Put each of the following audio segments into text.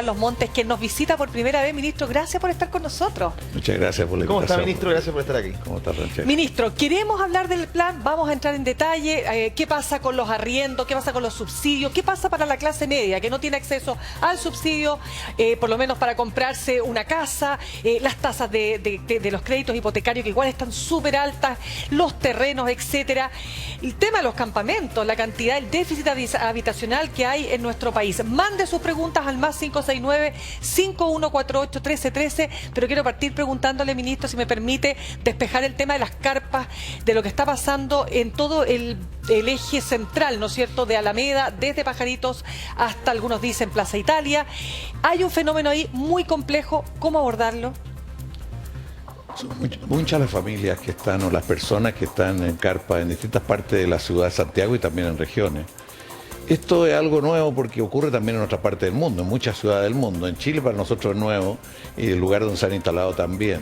Los Montes, que nos visita por primera vez. Ministro, gracias por estar con nosotros. Muchas gracias por la invitación. ¿Cómo está, ministro? Gracias por estar aquí. ¿Cómo está, Francesca? Ministro, queremos hablar del plan, vamos a entrar en detalle. ¿Qué pasa con los arriendos? ¿Qué pasa con los subsidios? ¿Qué pasa para la clase media que no tiene acceso al subsidio, por lo menos para comprarse una casa? Las tasas de los créditos hipotecarios, que igual están súper altas, los terrenos, etcétera. El tema de los campamentos, la cantidad, el déficit habitacional que hay en nuestro país. Mande sus preguntas al más 569-5148-1313, pero quiero partir preguntándole, ministro, si me permite despejar el tema de las carpas, de lo que está pasando en todo el eje central, ¿no es cierto?, de Alameda, desde Pajaritos hasta, algunos dicen, Plaza Italia. Hay un fenómeno ahí muy complejo. ¿Cómo abordarlo? Son muchas las familias que están, o las personas que están en carpa en distintas partes de la ciudad de Santiago y también en regiones. Esto es algo nuevo porque ocurre también en otra parte del mundo, en muchas ciudades del mundo. En Chile para nosotros es nuevo y el lugar donde se han instalado también.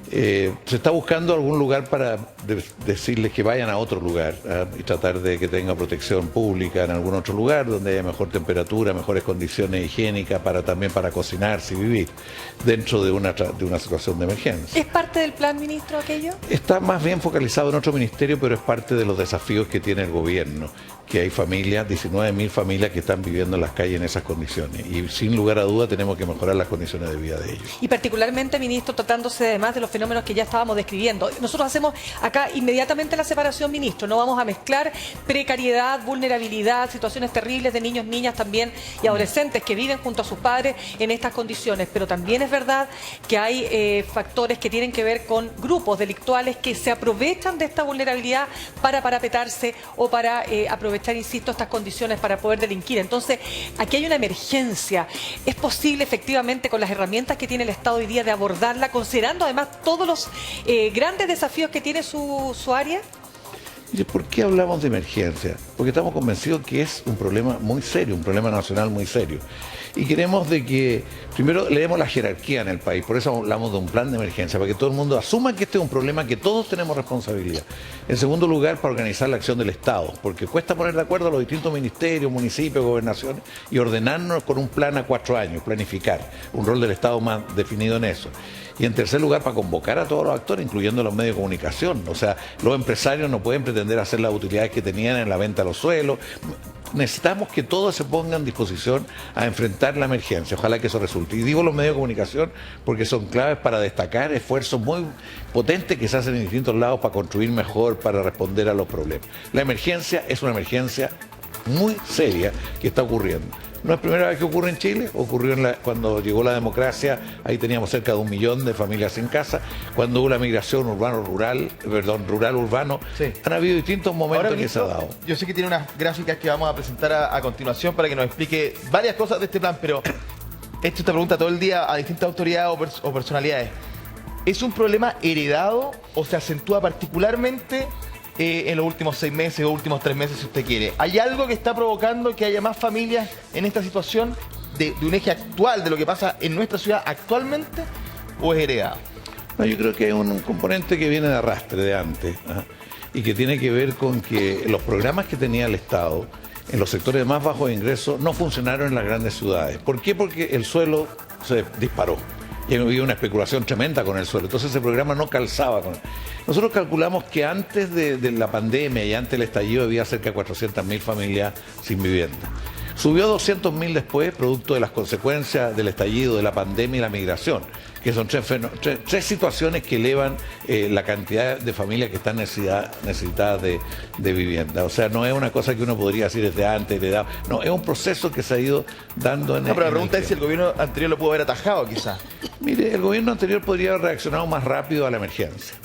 Se está buscando algún lugar para decirles que vayan a otro lugar y tratar de que tenga protección pública en algún otro lugar donde haya mejor temperatura, mejores condiciones higiénicas también para cocinarse y vivir dentro de una situación de emergencia. ¿Es parte del plan, ministro, aquello? Está más bien focalizado en otro ministerio, pero es parte de los desafíos que tiene el gobierno, que hay familias, 19.000 familias que están viviendo en las calles en esas condiciones y sin lugar a duda tenemos que mejorar las condiciones de vida de ellos. Y particularmente, ministro, tratándose además de los fenómenos que ya estábamos describiendo. Nosotros hacemos acá inmediatamente la separación, ministro. No vamos a mezclar precariedad, vulnerabilidad, situaciones terribles de niños, niñas también y adolescentes que viven junto a sus padres en estas condiciones. Pero también es verdad que hay factores que tienen que ver con grupos delictuales que se aprovechan de esta vulnerabilidad para parapetarse o para aprovechar, insisto, estas condiciones para poder delinquir. Entonces, aquí hay una emergencia. ¿Es posible efectivamente con las herramientas que tiene el Estado hoy día de abordarla, considerando además todos los grandes desafíos que tiene su área? ¿Y por qué hablamos de emergencia? Porque estamos convencidos que es un problema muy serio, un problema nacional muy serio. Y queremos de que, primero, le demos la jerarquía en el país, por eso hablamos de un plan de emergencia, para que todo el mundo asuma que este es un problema que todos tenemos responsabilidad. En segundo lugar, para organizar la acción del Estado, porque cuesta poner de acuerdo a los distintos ministerios, municipios, gobernaciones y ordenarnos con un plan a 4 años, planificar, un rol del Estado más definido en eso. Y en tercer lugar, para convocar a todos los actores, incluyendo los medios de comunicación. O sea, los empresarios no pueden pretender hacer las utilidades que tenían en la venta de los suelos. Necesitamos que todos se pongan a disposición a enfrentar la emergencia. Ojalá que eso resulte. Y digo los medios de comunicación porque son claves para destacar esfuerzos muy potentes que se hacen en distintos lados para construir mejor, para responder a los problemas. La emergencia es una emergencia muy seria que está ocurriendo. No es primera vez que ocurre en Chile, ocurrió cuando llegó la democracia, ahí teníamos cerca de 1 millón de familias sin casa, cuando hubo la migración rural-urbano, sí. Han habido distintos momentos. Ahora, ministro, que se ha dado. Yo sé que tiene unas gráficas que vamos a presentar a continuación para que nos explique varias cosas de este plan, pero esto te pregunta todo el día a distintas autoridades o personalidades. ¿Es un problema heredado o se acentúa particularmente en los últimos 6 meses o últimos 3 meses, si usted quiere? ¿Hay algo que está provocando que haya más familias en esta situación de un eje actual de lo que pasa en nuestra ciudad actualmente, o es heredado? No, yo creo que hay un componente que viene de arrastre de antes, y que tiene que ver con que los programas que tenía el Estado en los sectores de más bajos ingresos no funcionaron en las grandes ciudades. ¿Por qué? Porque el suelo se disparó. Y había una especulación tremenda con el suelo. Entonces ese programa no calzaba con él. Nosotros calculamos que antes de la pandemia y antes del estallido había cerca de 400.000 familias sin vivienda. Subió 200.000 después, producto de las consecuencias del estallido, de la pandemia y la migración, que son tres situaciones que elevan la cantidad de familias que están necesitadas de vivienda. O sea, no es una cosa que uno podría decir desde antes, heredado. No, es un proceso que se ha ido dando en el... pero la pregunta es si el gobierno anterior lo pudo haber atajado, quizás. Mire, el gobierno anterior podría haber reaccionado más rápido a la emergencia.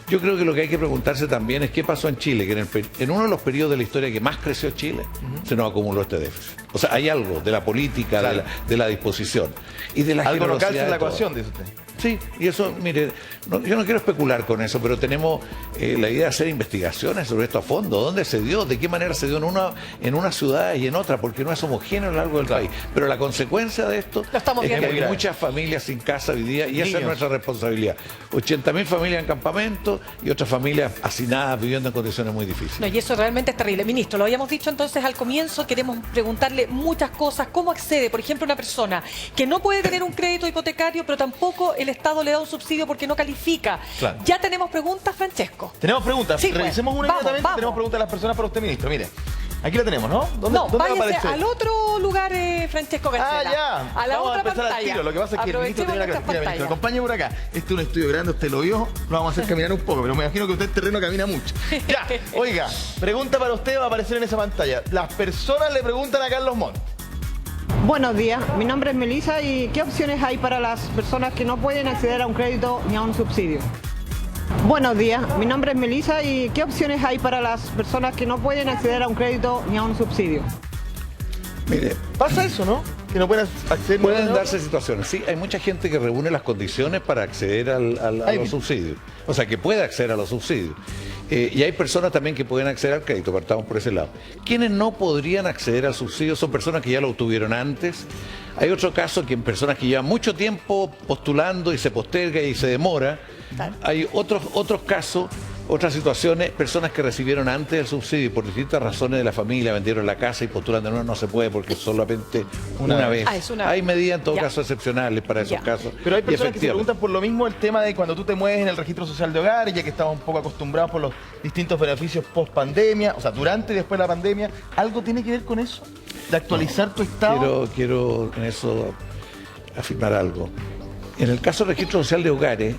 Yo creo que lo que hay que preguntarse también es qué pasó en Chile, que en uno de los periodos de la historia que más creció Chile, se nos acumuló este déficit. O sea, hay algo de la política, claro, de la disposición y de la algo generosidad. Algo local en la ecuación, dice usted. Sí, y eso, mire, yo no quiero especular con eso, pero tenemos la idea de hacer investigaciones sobre esto a fondo. ¿Dónde se dio? ¿De qué manera se dio en una ciudad y en otra? Porque no es homogéneo a lo largo del país. Pero la consecuencia de esto Lo estamos es que viendo. hay muchas familias sin casa hoy día y esa es nuestra responsabilidad. 80.000 familias en campamento y otras familias hacinadas viviendo en condiciones muy difíciles. No, y eso realmente es terrible. Ministro, lo habíamos dicho entonces al comienzo, queremos preguntarle muchas cosas. ¿Cómo accede, por ejemplo, una persona que no puede tener un crédito hipotecario, pero tampoco el Estado le da un subsidio porque no califica? Claro. Ya tenemos preguntas, Francesco. Tenemos preguntas. Sí, pues. Revisemos una Vamos, inmediatamente. vamos. Tenemos preguntas de las personas para usted, ministro. Mire, aquí la tenemos, ¿no? No, ¿Dónde váyase aparece? al otro lugar, Francesco García. Ya. A la vamos otra a empezar pantalla. al tiro. Lo que pasa es que el ministro tiene una Aprovechemos Mira, nuestras ministro, pantallas. acompáñeme por acá. Este es un estudio grande, usted lo vio. Lo vamos a hacer caminar un poco, pero me imagino que usted en terreno camina mucho. Ya, oiga, pregunta para usted va a aparecer en esa pantalla. Las personas le preguntan a Carlos Montt. Buenos días, mi nombre es Melissa y ¿qué opciones hay para las personas que no pueden acceder a un crédito ni a un subsidio? Buenos días, mi nombre es Melissa y ¿qué opciones hay para las personas que no pueden acceder a un crédito ni a un subsidio? Mire, Pasa eso, ¿no? Que no pueden acceder. pueden ¿no? darse situaciones. Sí, hay mucha gente que reúne las condiciones para acceder a los subsidios. O sea, que puede acceder a los subsidios. Y hay personas también que pueden acceder al crédito, partamos por ese lado. Quienes no podrían acceder al subsidio son personas que ya lo obtuvieron antes. Hay otro caso que en personas que llevan mucho tiempo postulando y se posterga y se demora. Hay otros casos, otras situaciones, personas que recibieron antes el subsidio y por distintas razones de la familia vendieron la casa y postulan de nuevo, no se puede porque solamente una vez. Ah, es una Hay vez. medidas en todo Ya. caso excepcionales para esos Ya. casos. Pero hay Y personas que se efectivamente, preguntan por lo mismo el tema de cuando tú te mueves en el registro social de hogar, ya que estamos un poco acostumbrados por los distintos beneficios post pandemia, o sea, durante y después de la pandemia. ¿Algo tiene que ver con eso? ¿De actualizar tu estado? Quiero en eso afirmar algo. En el caso del registro social de hogares,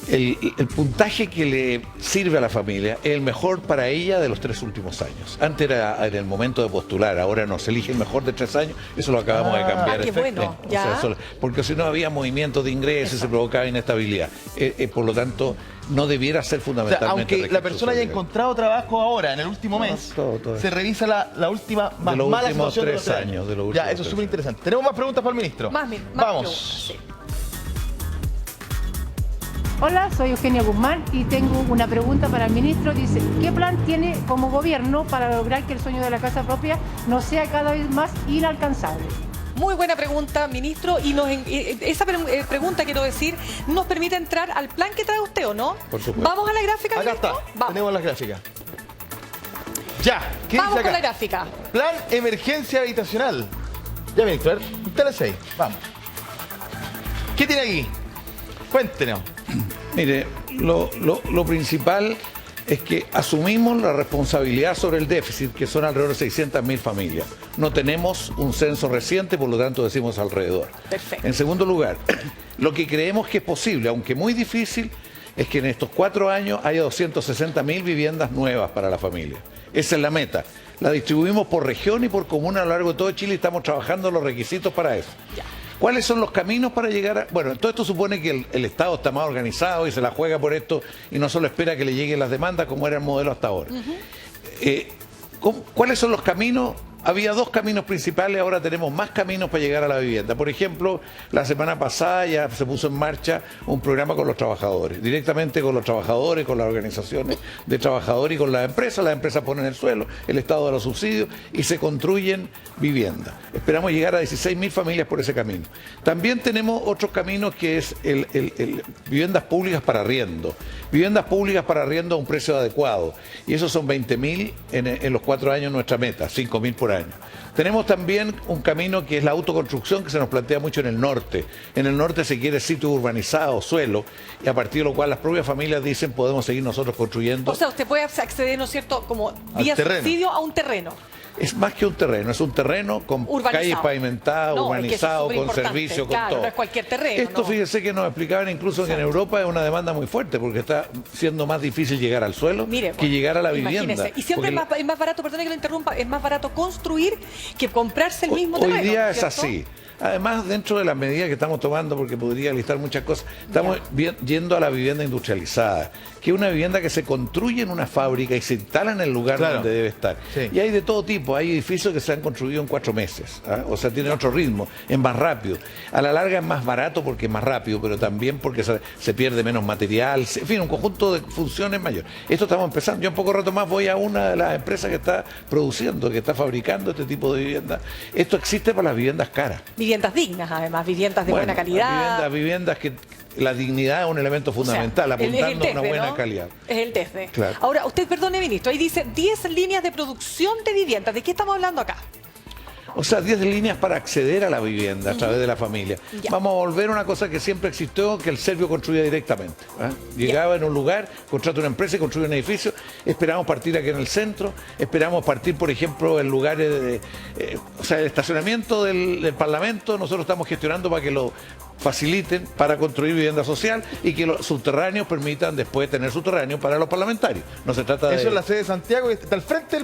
el puntaje que le sirve a la familia es el mejor para ella de los 3 últimos años. Antes era en el momento de postular, ahora no, se elige el mejor de 3 años, eso lo acabamos de cambiar. qué bueno, O ya. sea, porque si no había movimiento de ingresos y se provocaba inestabilidad. Por lo tanto, no debiera ser O sea, fundamentalmente el aunque la registro persona haya social de hogares. encontrado trabajo ahora, en el último No, mes, todo. se revisa la última más De los mala últimos situación de 3 los años, de los Ya, últimos eso es 3 súper interesante. Tenemos más preguntas para el ministro. Más Vamos. preguntas, sí. Hola, soy Eugenia Guzmán y tengo una pregunta para el ministro. Dice, ¿qué plan tiene como gobierno para lograr que el sueño de la casa propia no sea cada vez más inalcanzable? Muy buena pregunta, ministro. Y esa pregunta, quiero decir, nos permite entrar al plan que trae usted, ¿o no? Por supuesto. ¿Vamos a la gráfica, Acá ministro? está, Vamos, tenemos las gráficas. Ya, ¿qué Vamos dice con la acá? gráfica. Plan emergencia habitacional. Ya, ministro, a ver, instala 6. Vamos. ¿Qué tiene aquí? Cuéntenos. Mire, lo principal es que asumimos la responsabilidad sobre el déficit, que son alrededor de 600.000 familias. No tenemos un censo reciente, por lo tanto decimos alrededor. Perfecto. En segundo lugar, lo que creemos que es posible, aunque muy difícil, es que en estos 4 años haya 260.000 viviendas nuevas para la familia. Esa es la meta. La distribuimos por región y por comuna a lo largo de todo Chile y estamos trabajando los requisitos para eso. Ya. ¿Cuáles son los caminos para llegar a...? Bueno, todo esto supone que el Estado está más organizado y se la juega por esto y no solo espera que le lleguen las demandas como era el modelo hasta ahora. ¿Cuáles son los caminos? Había 2 caminos principales, ahora tenemos más caminos para llegar a la vivienda. Por ejemplo, la semana pasada ya se puso en marcha un programa con los trabajadores, directamente con los trabajadores, con las organizaciones de trabajadores y con las empresas. Las empresas ponen el suelo, el Estado da los subsidios y se construyen viviendas. Esperamos llegar a 16.000 familias por ese camino. También tenemos otros caminos que es viviendas públicas para arriendo. Viviendas públicas para arriendo a un precio adecuado. Y esos son 20.000 en los 4 años nuestra meta, 5.000 por año. Tenemos también un camino que es la autoconstrucción, que se nos plantea mucho en el norte. En el norte se quiere sitio urbanizado, suelo, y a partir de lo cual las propias familias dicen podemos seguir nosotros construyendo. O sea, usted puede acceder, ¿no es cierto?, como vía terreno. subsidio a un terreno. Es más que un terreno, es un terreno con Urbanizado. calles pavimentadas, No, es que eso es urbanizado, con superimportante, servicio, con claro, todo. no es cualquier terreno, Esto, no. fíjese que nos explicaban incluso que en Europa es una demanda muy fuerte porque está siendo más difícil llegar al suelo Mire, que llegar a la imagínese. vivienda. Y siempre Porque es más barato, perdone que lo interrumpa, es más barato construir que comprarse el mismo hoy terreno. día es ¿cierto? así. Además, dentro de las medidas que estamos tomando, porque podría listar muchas cosas, estamos yendo a la vivienda industrializada, que es una vivienda que se construye en una fábrica y se instala en el lugar Claro. donde debe estar. Sí. Y hay de todo tipo. tiempo. Hay edificios que se han construido en 4 meses, ¿ah? O sea, tienen otro ritmo, es más rápido. A la larga es más barato porque es más rápido, pero también porque se pierde menos material, en fin, un conjunto de funciones mayor. Esto estamos empezando. Yo en poco rato más voy a una de las empresas que está produciendo, que está fabricando este tipo de viviendas. Esto existe para las viviendas caras. Viviendas dignas, además, viviendas de Bueno, buena calidad. Viviendas que la dignidad es un elemento fundamental, O sea, apuntando a una TESDE, buena ¿no? calidad. Es el TESDE. Claro. Ahora, usted, perdone, ministro, ahí dice 10 líneas de producción de viviendas. ¿De qué estamos hablando acá? O sea, 10 líneas para acceder a la vivienda a través de la familia. Ya. Vamos a volver a una cosa que siempre existió, que el serbio construía directamente. ¿Ah? Llegaba en un lugar, contrata una empresa y construye un edificio. Esperamos partir aquí en el centro, esperamos partir, por ejemplo, en lugares de... o sea, el estacionamiento del Parlamento, nosotros estamos gestionando para que lo faciliten para construir vivienda social y que los subterráneos permitan después tener subterráneos para los parlamentarios. No se trata de... Eso es la sede de Santiago, que está al frente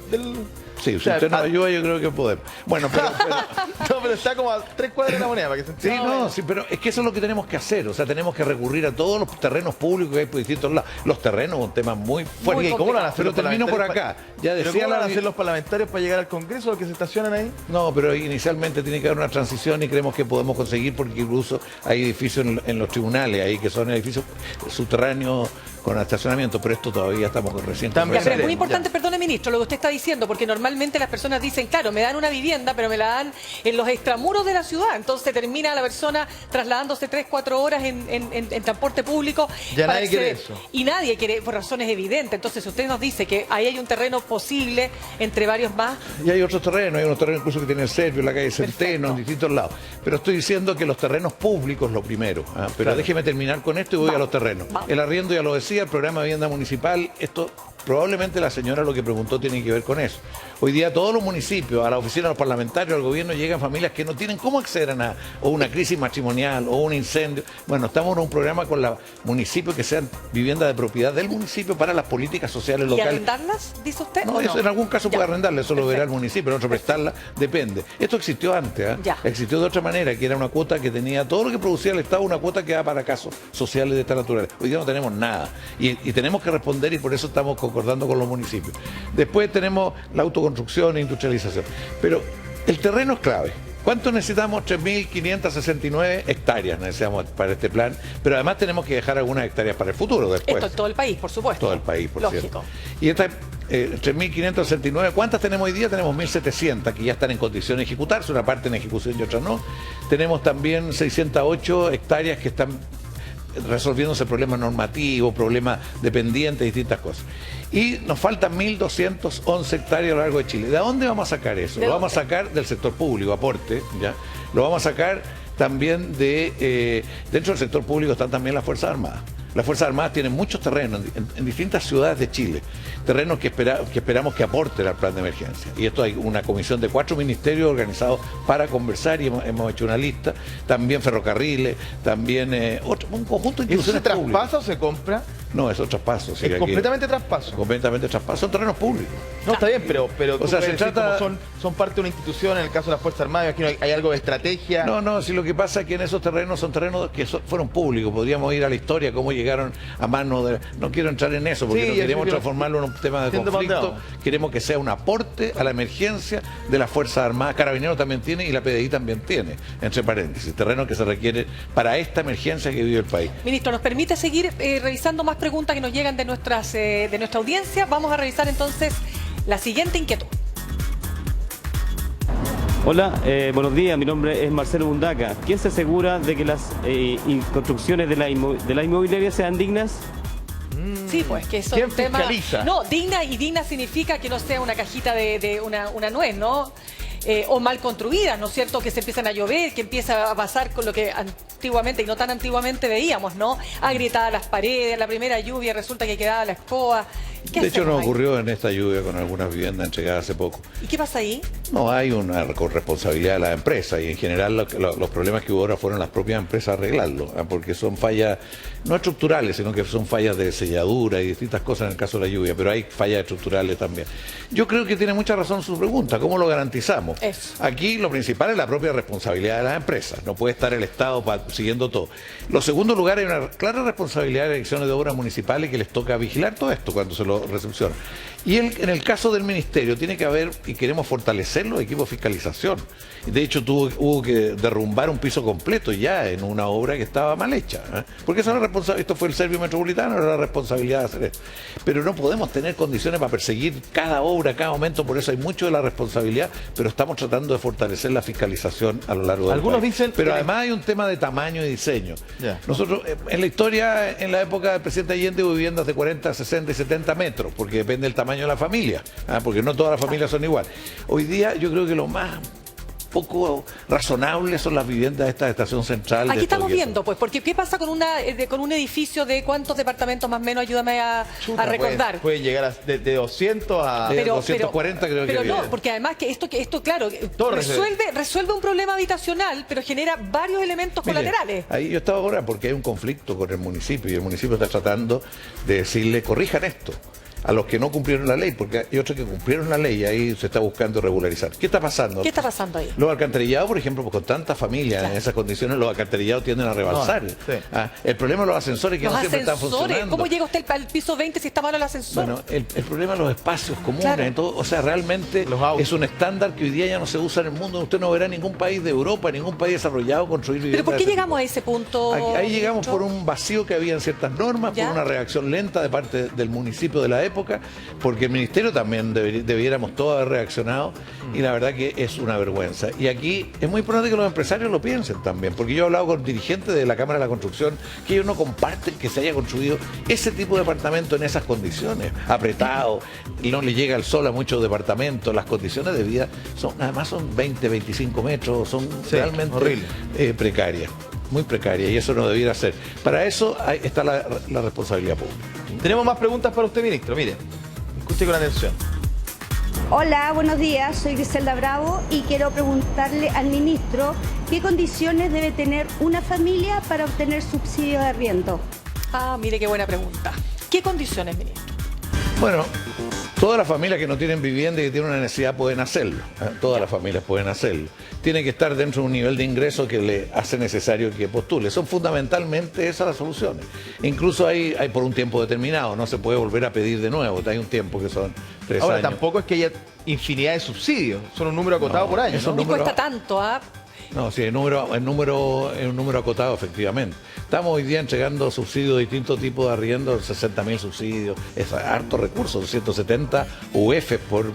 del... Sí, si O sea, usted nos ayuda, yo creo que podemos. Bueno, pero No, pero está como a 3 cuadras de la moneda para que se sí, entienda. no, sí, pero es que eso es lo que tenemos que hacer. O sea, tenemos que recurrir a todos los terrenos públicos que hay por distintos lados. Los terrenos es un tema muy fuerte. Muy ¿Y cómo lo van a complicado. hacer? Pero los termino por parlamentarios acá. Ya ¿Pero decía cómo van a la... hacer los parlamentarios para llegar al Congreso, los que se estacionan ahí? No, pero inicialmente tiene que haber una transición y creemos que podemos conseguir porque incluso hay edificios en los tribunales ahí que son edificios subterráneos con estacionamiento, pero esto todavía estamos recién. También. Ya, pero es muy Ya. importante, perdone, ministro, lo que usted está diciendo, porque normalmente las personas dicen, claro, me dan una vivienda, pero me la dan en los extramuros de la ciudad. Entonces termina la persona trasladándose 3-4 horas en transporte público. Ya para nadie quiere acceder. eso. Y nadie quiere, por razones evidentes. Entonces, si usted nos dice que ahí hay un terreno posible entre varios más, Y hay otros terrenos, hay unos terrenos incluso que tiene el Servio, la calle Centeno, Perfecto. en distintos lados. Pero estoy diciendo que los terrenos públicos lo primero. ¿Ah? Pero Claro. déjeme terminar con esto y voy Vamos, a los terrenos. vamos. El arriendo ya lo decía, el programa de vivienda municipal, esto probablemente la señora lo que preguntó tiene que ver con eso. Hoy día todos los municipios, a la oficina de los parlamentarios, al gobierno, llegan familias que no tienen cómo acceder a nada, o una crisis matrimonial, o un incendio. Bueno, estamos en un programa con los municipios que sean viviendas de propiedad del municipio para las políticas sociales ¿y locales. arrendarlas, dice usted? No, o eso en algún caso Ya. puede arrendarle, eso lo verá el Perfecto. municipio, en otro prestarla, depende. Esto existió antes, ¿eh? Ya. Existió de otra manera, que era una cuota que tenía todo lo que producía el Estado, una cuota que daba para casos sociales de esta naturaleza. Hoy día no tenemos nada y tenemos que responder y por eso estamos concordando con los municipios. Después tenemos la autoconstrucción e industrialización. Pero el terreno es clave. ¿Cuánto necesitamos? 3.569 hectáreas necesitamos para este plan, pero además tenemos que dejar algunas hectáreas para el futuro después. Esto en todo el país, por supuesto. Todo el país, por Lógico. cierto. Y estas 3.569, ¿cuántas tenemos hoy día? Tenemos 1.700 que ya están en condición de ejecutarse, una parte en ejecución y otra no. Tenemos también 608 hectáreas que están resolviéndose problemas normativos, problemas dependientes, distintas cosas. Y nos faltan 1.211 hectáreas a lo largo de Chile. ¿De dónde vamos a sacar eso? ¿De Lo vamos a dónde? sacar del sector público, aporte, ¿ya? Lo vamos a sacar también de... dentro del sector público están también las Fuerzas Armadas. Las Fuerzas Armadas tienen muchos terrenos en distintas ciudades de Chile, terrenos que esperamos que aporten al plan de emergencia. Y esto hay una comisión de 4 ministerios organizados para conversar y hemos hecho una lista. También ferrocarriles, también un conjunto de ¿Eso se instituciones públicas. traspasa o se compra? No, es traspaso. sí, Es aquí- completamente traspaso. completamente traspaso. Son terrenos públicos. No, está bien, pero O tú sea, puedes se decir trata- como son parte de una institución, en el caso de las Fuerzas Armadas, aquí hay algo de estrategia. No, si lo que pasa es que en esos terrenos son terrenos que fueron públicos. Podríamos ir a la historia, cómo llegaron a manos de... No quiero entrar en eso, porque Sí, no ya queremos sé, transformarlo en un tema de entiendo para dónde conflicto. vamos. Queremos que sea un aporte a la emergencia de las Fuerzas Armadas. Carabineros también tiene y la PDI también tiene, entre paréntesis, terrenos que se requieren para esta emergencia que vive el país. Ministro, ¿nos permite seguir revisando más preguntas que nos llegan de nuestra audiencia? Vamos a revisar entonces la siguiente inquietud. Hola, buenos días, mi nombre es Marcelo Bundaca. ¿Quién se asegura de que las construcciones de la inmobiliaria sean dignas? Sí, pues que eso ¿Quién es un tema... fiscaliza? No, digna significa que no sea una cajita de una nuez, ¿no? O mal construidas, ¿no es cierto? Que se empiezan a llover, que empieza a pasar con lo que antiguamente y no tan antiguamente veíamos, ¿no? Agrietadas las paredes, la primera lluvia resulta que quedaba la escoba. ¿Qué De hecho, hacemos nos ahí? ocurrió en esta lluvia con algunas viviendas entregadas hace poco. ¿Y qué pasa ahí? No hay una corresponsabilidad de la empresa y en general los problemas que hubo ahora fueron las propias empresas a arreglarlo, porque son fallas no estructurales, sino que son fallas de selladura y distintas cosas en el caso de la lluvia, pero hay fallas estructurales también. Yo creo que tiene mucha razón su pregunta, ¿cómo lo garantizamos? Eso. Aquí lo principal es la propia responsabilidad de las empresas, no puede estar el Estado siguiendo todo. Lo segundo lugar, hay una clara responsabilidad de las direcciones de obras municipales que les toca vigilar todo esto cuando se lo lo recepciona. Y en el caso del Ministerio tiene que haber, y queremos fortalecer los equipos de fiscalización. De hecho, hubo que derrumbar un piso completo ya en una obra que estaba mal hecha. Porque esa es la responsabilidad, esto fue el Servio Metropolitano, era la responsabilidad de hacer esto. Pero no podemos tener condiciones para perseguir cada obra, cada momento, por eso hay mucho de la responsabilidad, pero estamos tratando de fortalecer la fiscalización a lo largo del Algunos país. dicen Pero que- además hay un tema de tamaño y diseño. Ya. Nosotros, en la historia, en la época del presidente Allende, hubo viviendas de 40, 60 y 70 metros, porque depende del tamaño de la familia, porque no todas las familias son iguales. Hoy día yo creo que lo más poco razonable son las viviendas de esta estación central. Aquí de estamos Togueso. viendo, pues, porque ¿qué pasa con con un edificio de cuántos departamentos más o menos? Ayúdame a recordar. Puede llegar de 200 a... De 240 creo que pero había. no, porque además que esto claro, Torres. resuelve un problema habitacional, pero genera varios elementos Mire, colaterales. ahí yo estaba ahora porque hay un conflicto con el municipio y el municipio está tratando de decirle, corrijan esto a los que no cumplieron la ley, porque hay otros que cumplieron la ley y ahí se está buscando regularizar. ¿Qué está pasando? ¿Qué está pasando ahí? Los alcantarillados, por ejemplo, pues con tantas familias en esas condiciones, los alcantarillados tienden a rebalsar. No, sí. El problema de los ascensores que Los no siempre están ascensores, funcionando. ¿cómo llega usted al piso 20 si está malo el ascensor? Bueno, el problema de los espacios comunes, Claro. todo, o sea, realmente Los autos. es un estándar que hoy día ya no se usa en el mundo. Usted no verá ningún país de Europa, ningún país desarrollado construir viviendas. ¿Pero por qué de ese llegamos a tipo. ese punto? Ahí llegamos ministro? por un vacío que había en ciertas normas, ¿Ya? por una reacción lenta de parte del municipio de la época, porque el ministerio también debiéramos todos haber reaccionado y la verdad que es una vergüenza. Y aquí es muy importante que los empresarios lo piensen también, porque yo he hablado con dirigentes de la Cámara de la Construcción que ellos no comparten que se haya construido ese tipo de departamento en esas condiciones, apretado, no le llega el sol a muchos departamentos, las condiciones de vida además son 20, 25 metros, son Sí, realmente horrible. precarias. Muy precaria y eso no debiera ser. Para eso está la responsabilidad pública. Tenemos más preguntas para usted, ministro. Mire, escuche con atención. Hola, buenos días. Soy Griselda Bravo y quiero preguntarle al ministro qué condiciones debe tener una familia para obtener subsidio de arriendo. Ah, mire qué buena pregunta. ¿Qué condiciones, ministro? Bueno, todas las familias que no tienen vivienda y que tienen una necesidad pueden hacerlo. Todas las familias pueden hacerlo. Tiene que estar dentro de un nivel de ingreso que le hace necesario que postule. Son fundamentalmente esas las soluciones. Incluso hay por un tiempo determinado, no se puede volver a pedir de nuevo. Hay un tiempo que son 3 Ahora, años. tampoco es que haya infinidad de subsidios. Son un número acotado No, por año, eso ¿no? Y número- cuesta tanto, ¿ah? No, sí, el número es un número acotado, efectivamente. Estamos hoy día entregando subsidios de distintos tipos de arriendo, 60.000 subsidios, es harto recursos, 170 UF por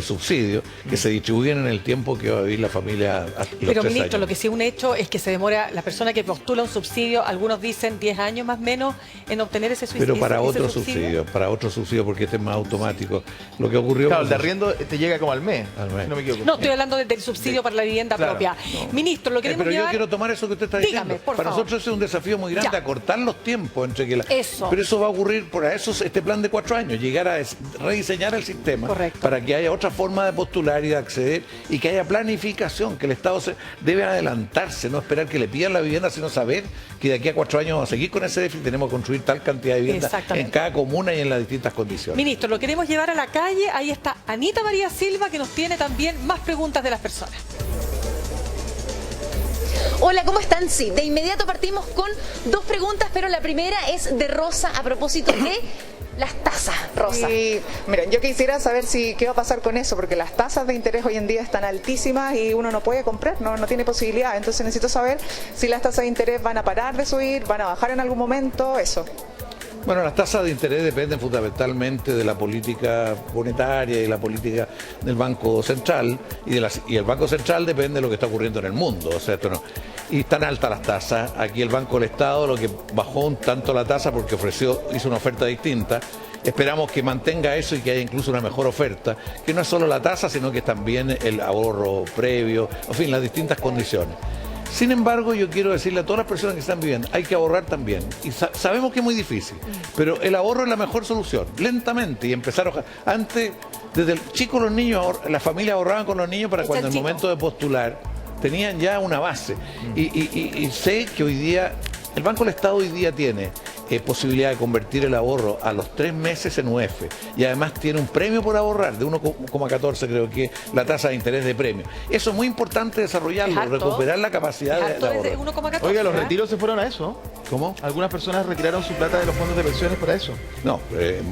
subsidio, que se distribuyen en el tiempo que va a vivir la familia. Pero, ministro, lo que sí es un hecho es que se demora, la persona que postula un subsidio, algunos dicen 10 años más o menos en obtener ese subsidio. Pero para otro subsidio, porque este es más automático. Lo que ocurrió... Claro, el de arriendo te llega como al mes, Al mes. si no me equivoco. No, estoy hablando del subsidio para la vivienda Claro, propia. Ministro, lo queremos pero yo llevar... quiero tomar eso que usted está Dígame, diciendo. por Para favor. nosotros es un desafío muy grande Ya. acortar los tiempos entre que Eso. Pero eso va a ocurrir, por eso este plan de 4 años, llegar a rediseñar el sistema Correcto. para que haya otra forma de postular y de acceder y que haya planificación, que el Estado debe adelantarse, no esperar que le pidan la vivienda, sino saber que de aquí a 4 años vamos a seguir con ese déficit, tenemos que construir tal cantidad de viviendas Exactamente. en cada comuna y en las distintas condiciones. Ministro, lo queremos llevar a la calle. Ahí está Anita María Silva, que nos tiene también más preguntas de las personas. Hola, ¿cómo están? Sí, de inmediato partimos con 2 preguntas, pero la primera es de Rosa a propósito de las tasas, Rosa. Y miren, yo quisiera saber qué va a pasar con eso, porque las tasas de interés hoy en día están altísimas y uno no puede comprar, no tiene posibilidad. Entonces necesito saber si las tasas de interés van a parar de subir, van a bajar en algún momento, eso. Bueno, las tasas de interés dependen fundamentalmente de la política monetaria y la política del Banco Central y el Banco Central depende de lo que está ocurriendo en el mundo, o sea, esto no. Y están altas las tasas. Aquí el Banco del Estado lo que bajó un tanto la tasa porque hizo una oferta distinta. Esperamos que mantenga eso y que haya incluso una mejor oferta, que no es solo la tasa, sino que también el ahorro previo, en fin, las distintas condiciones. Sin embargo, yo quiero decirle a todas las personas que están viviendo, hay que ahorrar también. Y sabemos que es muy difícil, pero el ahorro es la mejor solución, lentamente, y empezar a ahorrar. Antes, desde el chico los niños, las familias ahorraban con los niños para El cuando el chanchito. momento de postular tenían ya una base. Y sé que hoy día, el Banco del Estado hoy día tiene posibilidad de convertir el ahorro a los 3 meses en UF y además tiene un premio por ahorrar de 1,14 creo que es la tasa de interés de premio. Eso es muy importante desarrollarlo, Es harto. recuperar la capacidad Es de harto, ahorro. es de 1,14. Oiga, los ¿ah? retiros se fueron a eso, ¿no? ¿Cómo? Algunas personas retiraron su plata de los fondos de pensiones para eso. No,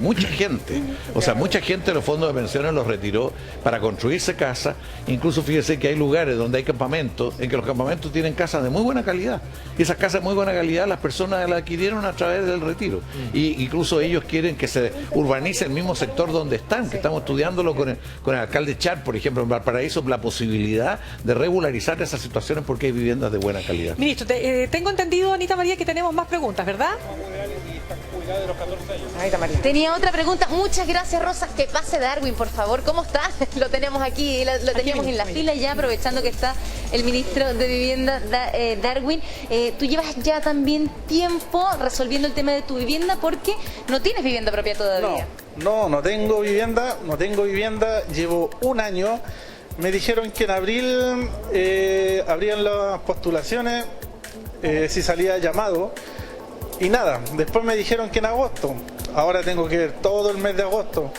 mucha gente. O sea, mucha gente de los fondos de pensiones los retiró para construirse casas. Incluso fíjese que hay lugares donde hay campamentos, en que los campamentos tienen casas de muy buena calidad. Y esas casas de muy buena calidad las personas las adquirieron a través del retiro. Y incluso ellos quieren que se urbanice el mismo sector donde están, que estamos estudiándolo con el alcalde Char, por ejemplo, en Valparaíso, la posibilidad de regularizar esas situaciones porque hay viviendas de buena calidad. Ministro, tengo entendido, Anita María, que tenemos más preguntas, ¿verdad? Tenía otra pregunta. Muchas gracias, Rosa. Que pase Darwin, por favor. ¿Cómo está? Lo tenemos aquí, lo teníamos en la fila ya, aprovechando que está el ministro de Vivienda, Darwin. Tú llevas ya también tiempo resolviendo el tema de tu vivienda porque no tienes vivienda propia todavía. No tengo vivienda, llevo un año. Me dijeron que en abril abrían las postulaciones, si salía llamado. Y nada, después me dijeron que en agosto. Ahora tengo que ver todo el mes de agosto.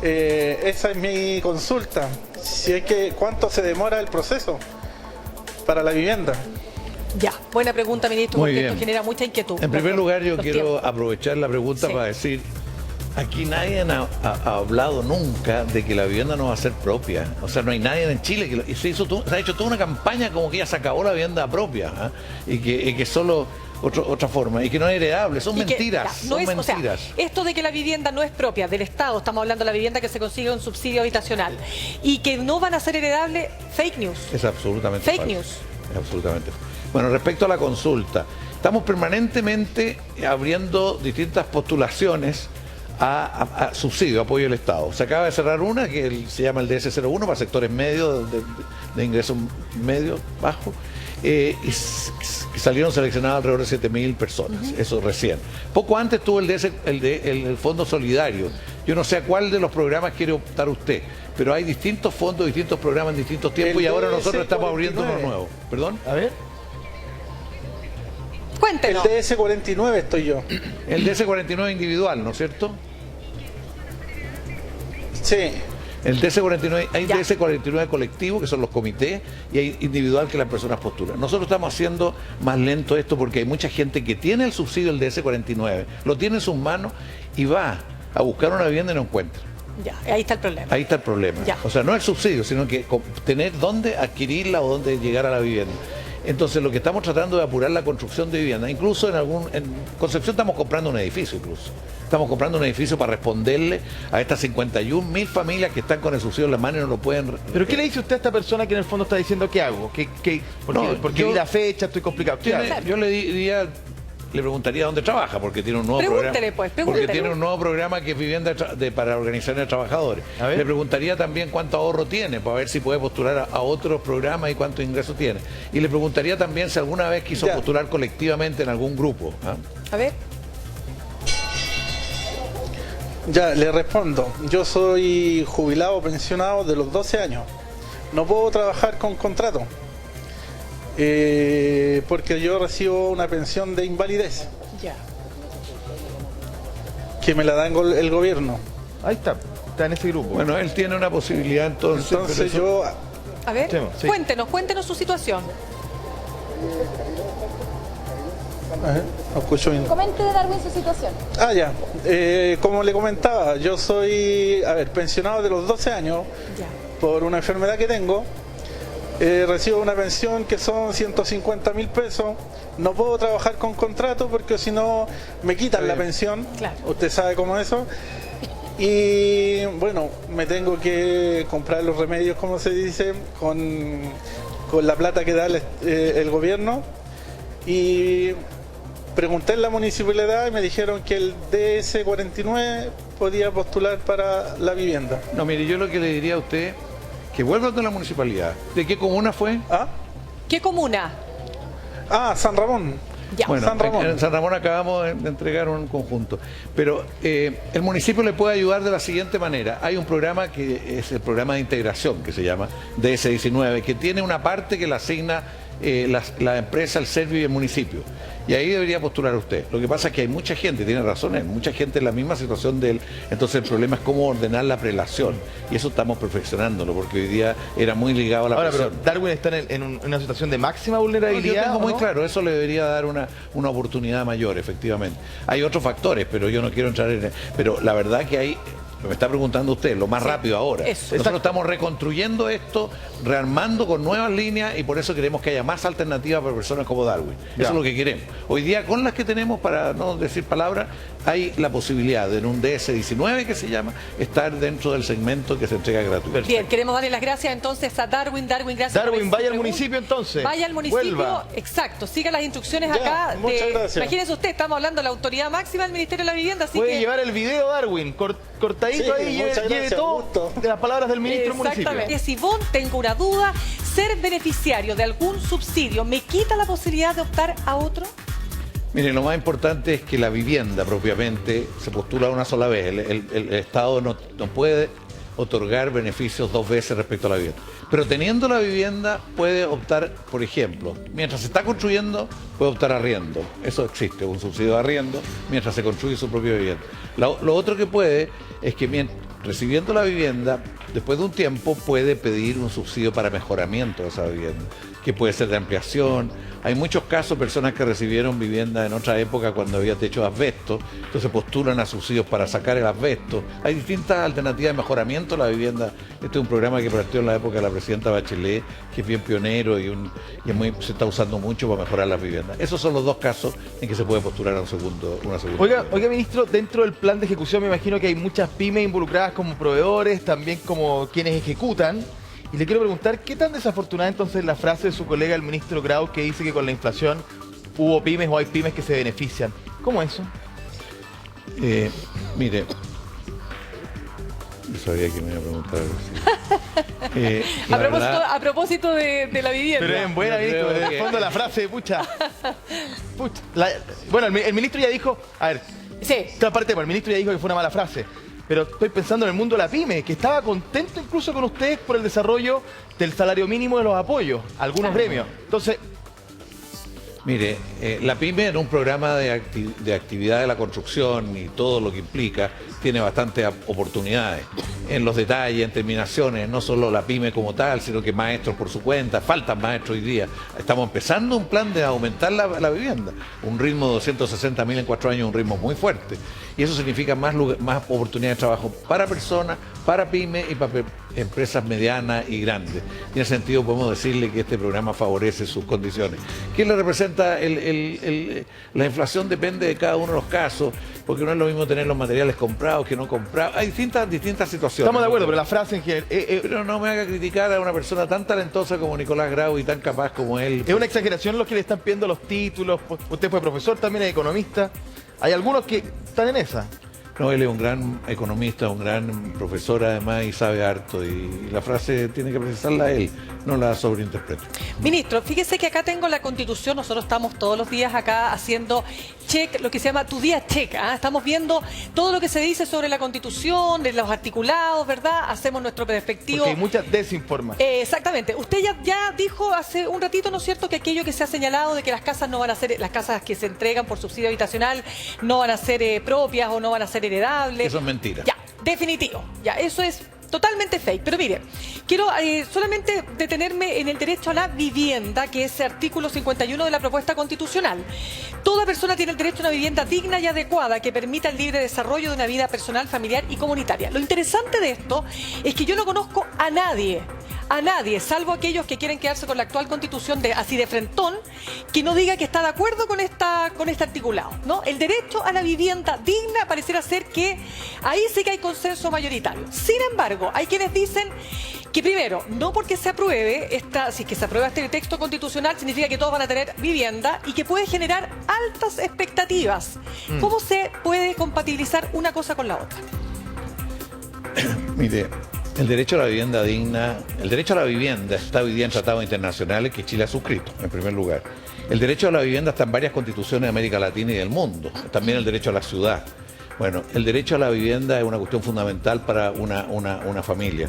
Esa es mi consulta. Si es que ¿cuánto se demora el proceso para la vivienda? Ya, buena pregunta, ministro, Muy porque bien. esto genera mucha inquietud. En primer lugar, yo Los quiero tiempos. aprovechar la pregunta Sí. para decir, aquí nadie ha hablado nunca de que la vivienda no va a ser propia. O sea, no hay nadie en Chile que y se ha hecho toda una campaña como que ya se acabó la vivienda propia, ¿ah? y que solo otra forma, y que no es heredable. Son Y que, mentiras, ya, no son es, o sea, mentiras. esto de que la vivienda no es propia del Estado, estamos hablando de la vivienda que se consigue un subsidio habitacional, y que no van a ser heredables, fake news. Es absolutamente Fake falso. news. Es absolutamente falso. Bueno, respecto a la consulta, estamos permanentemente abriendo distintas postulaciones a subsidio, apoyo del Estado. Se acaba de cerrar una que se llama el DS01 para sectores medios, de ingresos medios, bajos, y salieron seleccionadas alrededor de 7.000 personas, eso recién. Poco antes tuvo el Fondo Solidario. Yo no sé a cuál de los programas quiere optar usted, pero hay distintos fondos, distintos programas en distintos tiempos y ahora nosotros estamos abriendo uno nuevo. ¿Perdón? A ver. Cuéntenos. El DS49 estoy yo. El DS49 individual, ¿no es cierto? Sí. El DS49, hay Ya. DS49 colectivo, que son los comités, y hay individual que las personas postulan. Nosotros estamos haciendo más lento esto porque hay mucha gente que tiene el subsidio del DS49, lo tiene en sus manos y va a buscar una vivienda y no encuentra. Ya, ahí está el problema. Ahí está el problema. Ya. O sea, no el subsidio, sino que tener dónde adquirirla o dónde llegar a la vivienda. Entonces, lo que estamos tratando de apurar la construcción de vivienda. Incluso en Concepción estamos comprando un edificio, incluso. Estamos comprando un edificio para responderle a estas 51.000 familias que están con el subsidio en la mano y no lo pueden... ¿Pero qué le dice usted a esta persona que en el fondo está diciendo qué hago? Porque yo- vi la fecha, estoy complicado. ¿Qué hago? Yo le preguntaría dónde trabaja, porque tiene un nuevo Pregúntele, programa. pues, pregúntele. Porque tiene un nuevo programa que es vivienda para organizaciones de trabajadores. A ver. Le preguntaría también cuánto ahorro tiene, para ver si puede postular a otros programas y cuánto ingreso tiene. Y le preguntaría también si alguna vez quiso Ya. postular colectivamente en algún grupo. ¿Ah? A ver. Ya, le respondo. Yo soy jubilado pensionado de los 12 años. No puedo trabajar con contrato. Porque yo recibo una pensión de invalidez Ya. que me la da el gobierno. Ahí está en ese grupo. Bueno, él tiene una posibilidad entonces. pero Entonces eso- yo... A ver, Sí. cuéntenos su situación. No escucho bien. Comente, Darwin, su situación. Ah, ya. Como le comentaba, yo soy, pensionado de los 12 años Ya. por una enfermedad que tengo. Recibo una pensión que son 150.000 pesos. No puedo trabajar con contrato porque si no me quitan la pensión. Claro. Usted sabe cómo es eso. Y bueno, me tengo que comprar los remedios, como se dice, con la plata que da el gobierno. Y pregunté en la municipalidad y me dijeron que el DS49 podía postular para la vivienda. No, mire, yo lo que le diría a usted, que vuelva con la municipalidad. ¿De qué comuna fue? ¿Ah? ¿Qué comuna? San Ramón. Ya. Bueno, San Ramón. en San Ramón acabamos de entregar un conjunto. Pero el municipio le puede ayudar de la siguiente manera. Hay un programa que es el programa de integración, que se llama DS19, que tiene una parte que la asigna la empresa, el servicio y el municipio. Y ahí debería postular usted. Lo que pasa es que hay mucha gente, tiene razón, hay mucha gente en la misma situación de él. Entonces el problema es cómo ordenar la prelación. Y eso estamos perfeccionándolo, porque hoy día era muy ligado a la prelación. Pero Darwin está en una situación de máxima vulnerabilidad. Yo tengo muy claro, eso le debería dar una oportunidad mayor, efectivamente. Hay otros factores, pero yo no quiero entrar en... Pero la verdad que hay... Me está preguntando usted, lo más rápido ahora. Nosotros estamos reconstruyendo esto, rearmando con nuevas líneas y por eso queremos que haya más alternativas para personas como Darwin. Eso es lo que queremos. Hoy día con las que tenemos, para no decir palabras, hay la posibilidad de en un DS-19 que se llama, estar dentro del segmento que se entrega gratuito. Bien, queremos darle las gracias entonces a Darwin. Darwin, gracias. Darwin, vaya al municipio entonces. Vaya al municipio, Vuelva. Exacto, siga las instrucciones Ya, acá. muchas gracias. Imagínese usted, estamos hablando de la autoridad máxima del Ministerio de la Vivienda, así Puede que... llevar el video, Darwin, cortadito Sí, ahí, muchas lleve gracias, todo gusto. de las palabras del ministro del municipio. Exactamente. Si vos tengo una duda, ser beneficiario de algún subsidio, ¿me quita la posibilidad de optar a otro? Mire, lo más importante es que la vivienda propiamente se postula una sola vez. El Estado no puede otorgar beneficios dos veces respecto a la vivienda. Pero teniendo la vivienda puede optar, por ejemplo, mientras se está construyendo, puede optar a arriendo. Eso existe, un subsidio de arriendo, mientras se construye su propia vivienda. Lo otro que puede es que recibiendo la vivienda, después de un tiempo puede pedir un subsidio para mejoramiento de esa vivienda, que puede ser de ampliación. Hay muchos casos, personas que recibieron vivienda en otra época cuando había techo de asbesto, entonces postulan a subsidios para sacar el asbesto. Hay distintas alternativas de mejoramiento de la vivienda. Este es un programa que partió en la época de la presidenta Bachelet, que es bien pionero y se está usando mucho para mejorar las viviendas. Esos son los dos casos en que se puede postular a una segunda. Oiga, ministro, dentro del plan de ejecución me imagino que hay muchas pymes involucradas como proveedores, también como quienes ejecutan. Y le quiero preguntar, ¿qué tan desafortunada entonces la frase de su colega, el ministro Grau, que dice que con la inflación hubo pymes o hay pymes que se benefician? ¿Cómo eso? Mire, yo sabía que me iba a preguntar algo así. A propósito de la vivienda. Pero en buena, ministro, en el fondo la frase, pucha. Bueno, el ministro ya dijo, a ver, sí. El ministro ya dijo que fue una mala frase. Pero estoy pensando en el mundo de la pyme, que estaba contento incluso con ustedes por el desarrollo del salario mínimo de los apoyos, algunos gremios. Entonces, mire, la pyme en un programa de actividad de la construcción y todo lo que implica, tiene bastantes oportunidades en los detalles, en terminaciones, no solo la pyme como tal, sino que maestros por su cuenta, faltan maestros hoy día. Estamos empezando un plan de aumentar la vivienda, un ritmo de 260.000 en 4 años, un ritmo muy fuerte. Y eso significa más oportunidades de trabajo para personas, para pymes y para empresas medianas y grandes. Y en ese sentido podemos decirle que este programa favorece sus condiciones. ¿Qué le representa? La inflación depende de cada uno de los casos, porque no es lo mismo tener los materiales comprados que no comprados. Hay distintas situaciones. Estamos de acuerdo, pero la frase en general... pero no me haga criticar a una persona tan talentosa como Nicolás Grau y tan capaz como él. Es una exageración lo que le están pidiendo los títulos. Usted fue profesor, también es economista. Hay algunos que están en esa. No, él es un gran economista, un gran profesor además y sabe harto. Y la frase tiene que precisarla él, no la sobreinterpreto. Ministro, fíjese que acá tengo la Constitución, nosotros estamos todos los días acá haciendo check, lo que se llama tu día check. Estamos viendo todo lo que se dice sobre la Constitución, de los articulados, ¿verdad? Hacemos nuestro perspectivo. Porque hay mucha desinformación. Exactamente. Usted ya dijo hace un ratito, ¿no es cierto?, que aquello que se ha señalado de que las casas no van a ser, las casas que se entregan por subsidio habitacional no van a ser propias o no van a ser heredables. Eso es mentira. Ya, definitivo. Ya, eso es totalmente fake. Pero mire, quiero solamente detenerme en el derecho a la vivienda, que es el artículo 51 de la propuesta constitucional. Toda persona tiene el derecho a una vivienda digna y adecuada que permita el libre desarrollo de una vida personal, familiar y comunitaria. Lo interesante de esto es que yo no conozco a nadie, salvo aquellos que quieren quedarse con la actual constitución así de frentón, que no diga que está de acuerdo con este articulado, ¿no? El derecho a la vivienda digna pareciera ser que ahí sí que hay consenso mayoritario. Sin embargo, hay quienes dicen que primero, no porque se apruebe si es que se aprueba este texto constitucional, significa que todos van a tener vivienda y que puede generar altas expectativas. ¿Cómo se puede compatibilizar una cosa con la otra? Mire, el derecho a la vivienda digna, el derecho a la vivienda está hoy día en tratados internacionales que Chile ha suscrito, en primer lugar. El derecho a la vivienda está en varias constituciones de América Latina y del mundo. También el derecho a la ciudad. Bueno, el derecho a la vivienda es una cuestión fundamental para una familia.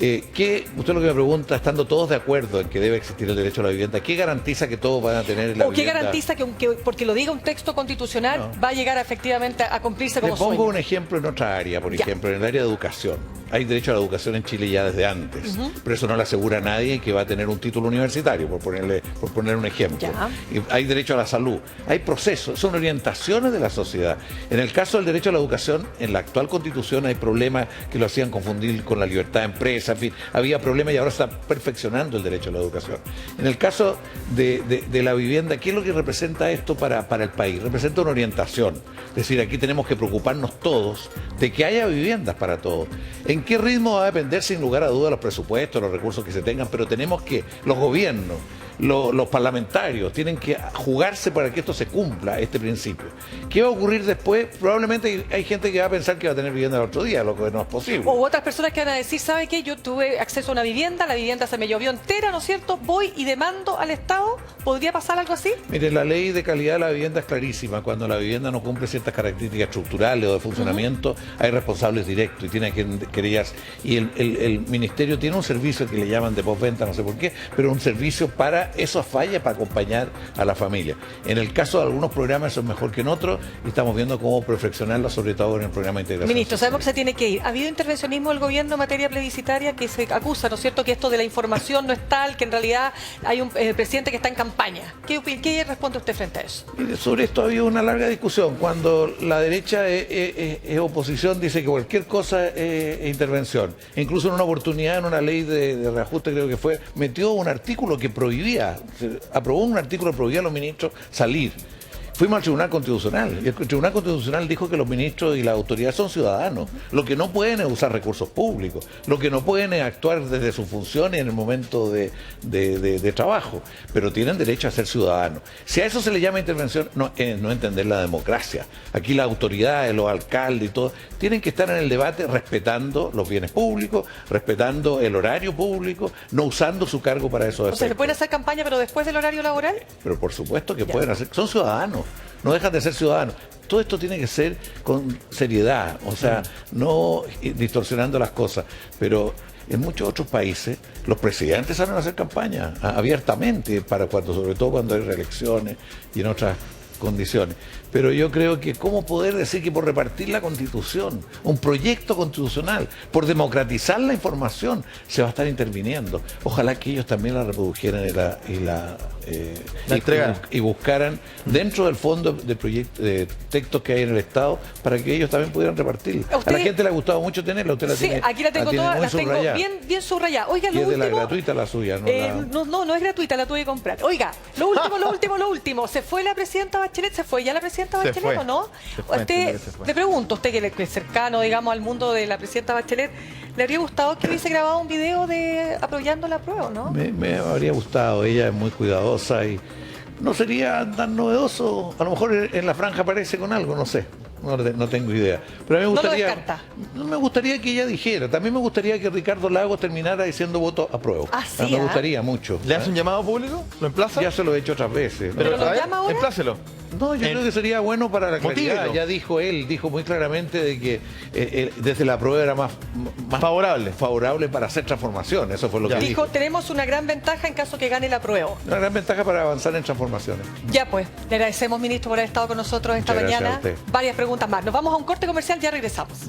Usted lo que me pregunta, estando todos de acuerdo en que debe existir el derecho a la vivienda, ¿qué garantiza que todos van a tener la ¿O qué vivienda? garantiza que aunque porque lo diga un texto constitucional va a llegar efectivamente a cumplirse Le como pongo sueño? un ejemplo en otra área, por Ya. ejemplo, en el área de educación. Hay derecho a la educación en Chile ya desde antes, pero eso no le asegura a nadie que va a tener un título universitario, por poner un ejemplo. Ya. Y hay derecho a la salud. Hay procesos, son orientaciones de la sociedad. En el caso del derecho a la educación, en la actual Constitución hay problemas que lo hacían confundir con la libertad de empresa, en fin, había problemas y ahora se está perfeccionando el derecho a la educación. En el caso de la vivienda, ¿qué es lo que representa esto para el país? Representa una orientación. Es decir, aquí tenemos que preocuparnos todos de que haya viviendas para todos. ¿En qué ritmo va a depender sin lugar a dudas los presupuestos, los recursos que se tengan? Pero tenemos que, los gobiernos, los parlamentarios tienen que jugarse para que esto se cumpla, este principio. ¿Qué va a ocurrir después? Probablemente hay gente que va a pensar que va a tener vivienda el otro día, lo que no es posible. O otras personas que van a decir, ¿sabe qué? Yo tuve acceso a una vivienda, la vivienda se me llovió entera, ¿no es cierto? Voy y demando al Estado. ¿Podría pasar algo así? Mire, la ley de calidad de la vivienda es clarísima. Cuando la vivienda no cumple ciertas características estructurales o de funcionamiento, hay responsables directos y tiene querellas. Y el ministerio tiene un servicio que le llaman de postventa, no sé por qué, pero un servicio para esas fallas, para acompañar a la familia. En el caso de algunos programas son mejor que en otros y estamos viendo cómo perfeccionarlo, sobre todo en el programa de integración. Ministro, sabemos que se tiene que ir. ¿Ha habido intervencionismo del gobierno en materia plebiscitaria que se acusa, ¿no es cierto?, que esto de la información no es tal, que en realidad hay un presidente que está en campaña? ¿Qué responde usted frente a eso? Mire, sobre esto ha habido una larga discusión. Cuando la derecha es oposición, dice que cualquier cosa es intervención. E incluso en una oportunidad, en una ley de reajuste, creo que fue, metió un artículo que prohibía, aprobó un artículo que prohibía a los ministros salir. Fuimos al Tribunal Constitucional y el Tribunal Constitucional dijo que los ministros y las autoridades son ciudadanos. Lo que no pueden es usar recursos públicos, lo que no pueden es actuar desde sus funciones en el momento de trabajo, pero tienen derecho a ser ciudadanos. Si a eso se le llama intervención, no entender la democracia. Aquí las autoridades, los alcaldes y todo, tienen que estar en el debate respetando los bienes públicos, respetando el horario público, no usando su cargo para esos efectos. O sea, ¿se puede hacer campaña pero después del horario laboral? Pero por supuesto que pueden hacer, son ciudadanos, no dejan de ser ciudadanos. Todo esto tiene que ser con seriedad, o sea, no distorsionando las cosas, pero en muchos otros países los presidentes salen a hacer campaña abiertamente, sobre todo cuando hay reelecciones y en otras condiciones. Pero yo creo que cómo poder decir que por repartir la Constitución, un proyecto constitucional, por democratizar la información, se va a estar interviniendo. Ojalá que ellos también la reprodujeran y buscaran dentro del fondo de textos que hay en el Estado para que ellos también pudieran repartirla. A la gente le ha gustado mucho tenerla, usted la sí, tiene. aquí la tengo todas, muy las tengo subrayada. bien subrayadas. Oiga, Y lo es de la último... gratuita la suya, no es gratuita, la tuve que comprar. Oiga, lo último. ¿Se fue la presidenta Bachelet? ¿Se fue ya la presidenta Se Bachelet fue. o no? Se fue, entiendo Usted, que se fue. le pregunto, usted que es cercano, digamos, al mundo de la presidenta Bachelet, ¿le habría gustado que hubiese grabado un video de apoyando la prueba, no? Me habría gustado, ella es muy cuidadosa y no sería tan novedoso. A lo mejor en la franja aparece con algo, no sé. No tengo idea. Pero a mí me gustaría que ella dijera. También me gustaría que Ricardo Lagos terminara diciendo voto apruebo. Sí, me gustaría mucho. ¿Le hace un llamado público? ¿Lo emplaza? Ya se lo he hecho otras veces. ¿Pero lo a ver, llama ahora? emplácelo. No, yo creo que sería bueno para la claridad. Motívelo. Ya dijo muy claramente de que desde la prueba era más favorable para hacer transformación. Eso fue lo que dijo. Dijo, tenemos una gran ventaja en caso que gane la prueba. Una gran ventaja para avanzar en transformaciones. Ya pues, le agradecemos, ministro, por haber estado con nosotros esta Muchas gracias mañana. a usted. Varias preguntas más. Nos vamos a un corte comercial, ya regresamos.